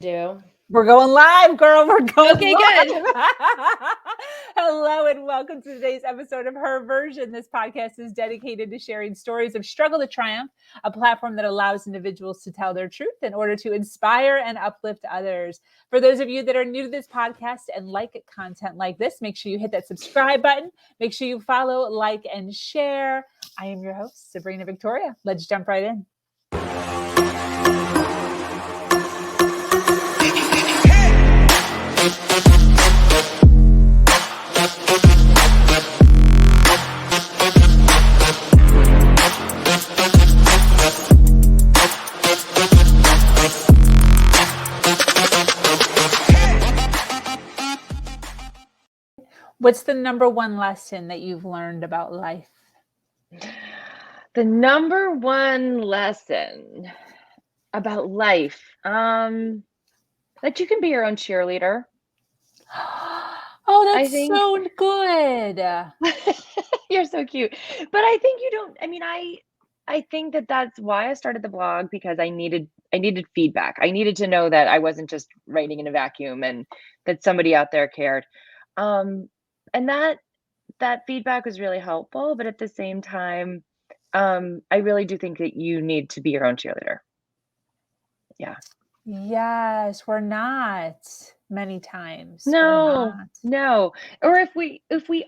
Do. We're going live, girl. We're going Okay, live. good. Hello and welcome to today's episode of Her Version. This podcast is dedicated to sharing stories of struggle to triumph, a platform that allows individuals to tell their truth in order to inspire and uplift others. For those of you that are new to this podcast and like content like this, make sure you hit that subscribe button. Make sure you follow, like, and share. I am your host, Sabrina Victoria. Let's jump right in. What's the number one lesson that you've learned about life? The number one lesson about life, that you can be your own cheerleader. Oh, that's so good. You're so cute. But I think you don't, I think that that's why I started the blog, because I needed feedback. I needed to know that I wasn't just writing in a vacuum and that somebody out there cared. And that feedback was really helpful, but at the same time, I really do think that you need to be your own cheerleader. Yeah. Yes, we're not many times. No. Or if we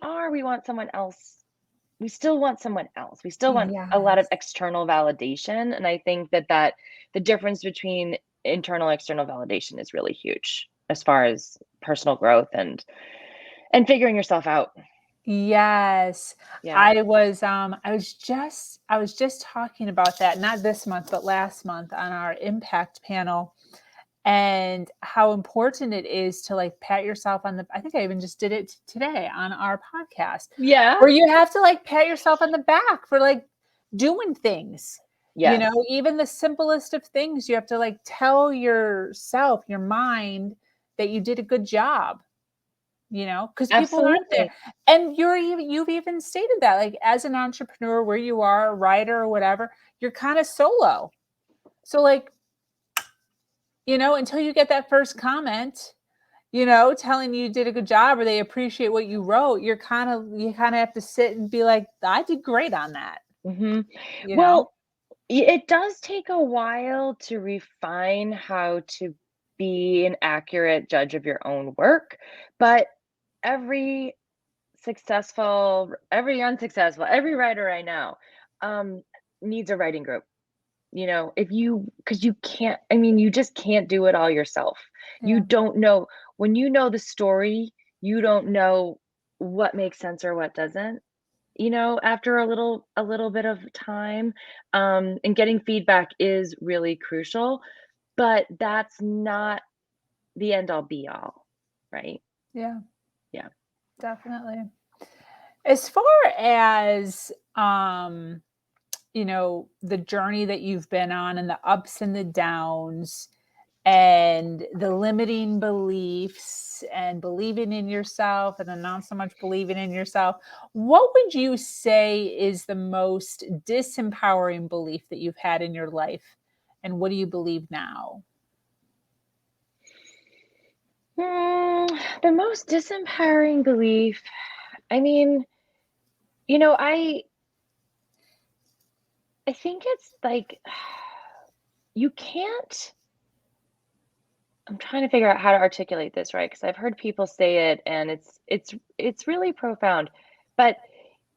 are, we want someone else. We still want someone else. We still want a lot of external validation. And I think that the difference between internal and external validation is really huge as far as personal growth and figuring yourself out. Yes. Yeah. I was just talking about that, not this month, but last month on our impact panel, and how important it is to like pat yourself on the, I think I even just did it today on our podcast. Yeah. Where you have to like pat yourself on the back for like doing things. Yes. You know, even the simplest of things, you have to like tell yourself, your mind, that you did a good job. You know, because people aren't there. And you've even stated that, like, as an entrepreneur, where you are, a writer or whatever, you're kind of solo. So like, you know, until you get that first comment, you know, telling you did a good job or they appreciate what you wrote, you kind of have to sit and be like, I did great on that. Mm-hmm. You Well, know? it does take a while to refine how to be an accurate judge of your own work, but every successful, every unsuccessful, every writer I know needs a writing group. You know, because you can't, you just can't do it all yourself. Yeah. You don't know, when you know the story, you don't know what makes sense or what doesn't. You know, after a little bit of time, and getting feedback is really crucial, but that's not the end all be all, right? Yeah. Yeah. Definitely. As far as you know, the journey that you've been on and the ups and the downs and the limiting beliefs and believing in yourself and then not so much believing in yourself, what would you say is the most disempowering belief that you've had in your life? And what do you believe now? The most disempowering belief, I think it's like, you can't, I'm trying to figure out how to articulate this right, because I've heard people say it and it's really profound. But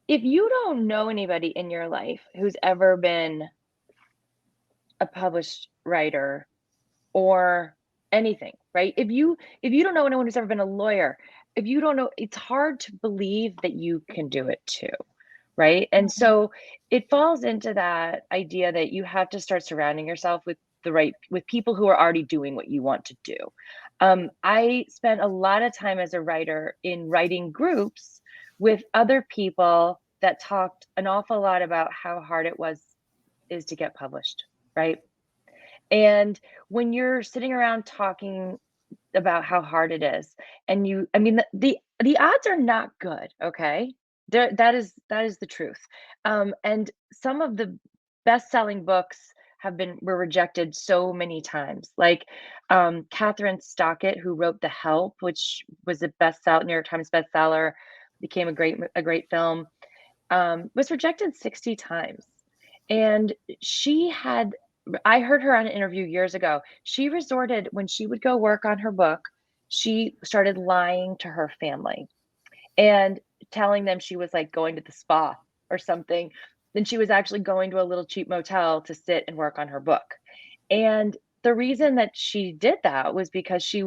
if you don't know anybody in your life who's ever been a published writer or anything, right? If you don't know anyone who's ever been a lawyer, if you don't know, it's hard to believe that you can do it too, right? And so it falls into that idea that you have to start surrounding yourself with people who are already doing what you want to do. I spent a lot of time as a writer in writing groups with other people that talked an awful lot about how hard it is to get published, right? And when you're sitting around talking about how hard it is, and the odds are not good, okay? That is the truth. And some of the best-selling books were rejected so many times. Like Catherine Stockett, who wrote The Help, which was a New York Times bestseller, became a great film, was rejected 60 times. And I heard her on an interview years ago. She resorted, when she would go work on her book, she started lying to her family and telling them she was like going to the spa or something. Then she was actually going to a little cheap motel to sit and work on her book. And the reason that she did that was because she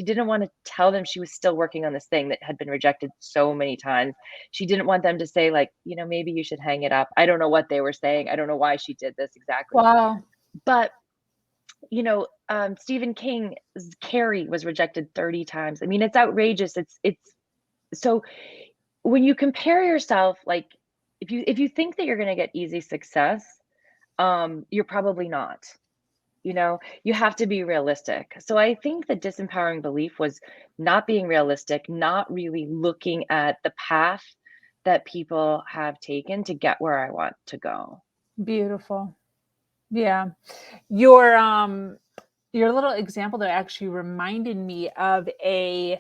didn't want to tell them she was still working on this thing that had been rejected so many times. She didn't want them to say, like, maybe you should hang it up. I don't know what they were saying. I don't know why she did this exactly. Wow. But Stephen King's Carrie was rejected 30 times. I mean, it's outrageous. It's so when you compare yourself, like if you think that you're going to get easy success, you're probably not. You have to be realistic. So I think the disempowering belief was not being realistic, not really looking at the path that people have taken to get where I want to go. Beautiful. Yeah. Your little example that actually reminded me of a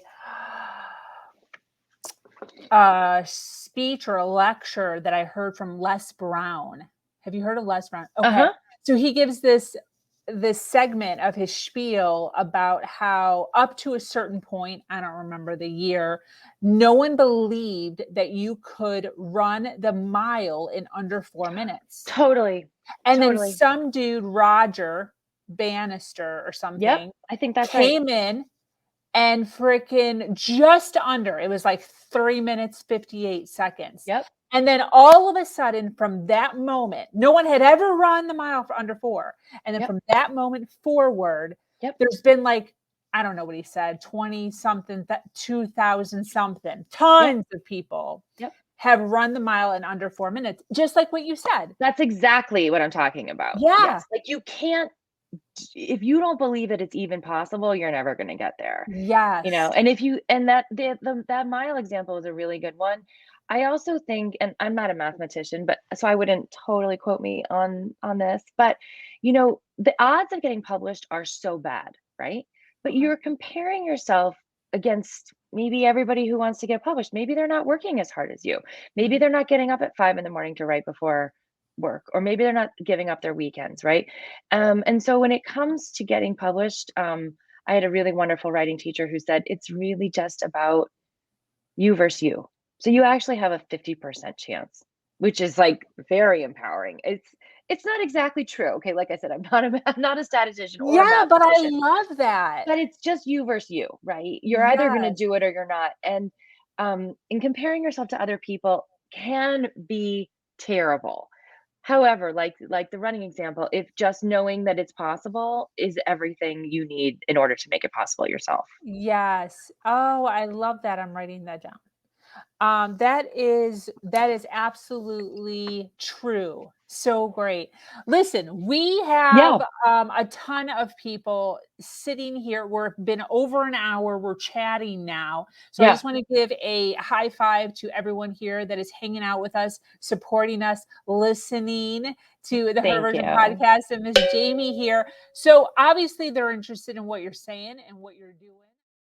speech or a lecture that I heard from Les Brown. Have you heard of Les Brown? Okay. So he gives this segment of his spiel about how up to a certain point, I don't remember the year, no one believed that you could run the mile in under 4 minutes. Totally. And then some dude, Roger Bannister or something, yep, I think that's came in and freaking just under, it was like 3 minutes, 58 seconds. Yep. And then all of a sudden, from that moment, no one had ever run the mile for under 4. And then from that moment forward, there's been like, I don't know what he said, 20 something, 2,000 something, tons of people have run the mile in under 4 minutes, just like what you said. That's exactly what I'm talking about. Yeah. Yes. Like you can't, if you don't believe that it's even possible, you're never going to get there. Yes. And that mile example is a really good one. I also think, and I'm not a mathematician, but so I wouldn't totally quote me on this, but the odds of getting published are so bad, right? But you're comparing yourself against maybe everybody who wants to get published. Maybe they're not working as hard as you. Maybe they're not getting up at 5 a.m. to write before work, or maybe they're not giving up their weekends, right? And so when it comes to getting published, I had a really wonderful writing teacher who said, it's really just about you versus you. So you actually have a 50% chance, which is like very empowering. It's not exactly true. Okay, like I said, I'm not a statistician or a mathematician. But I love that. But it's just you versus you, right? You're either going to do it or you're not. And in comparing yourself to other people can be terrible. However, like the running example, if just knowing that it's possible is everything you need in order to make it possible yourself. Yes. Oh, I love that. I'm writing that down. That is absolutely true. So great. Listen, we have a ton of people sitting here. We've been over an hour. We're chatting now. So I just want to give a high five to everyone here that is hanging out with us, supporting us, listening to the Her Version podcast, and Miss Jaime here. So obviously they're interested in what you're saying and what you're doing.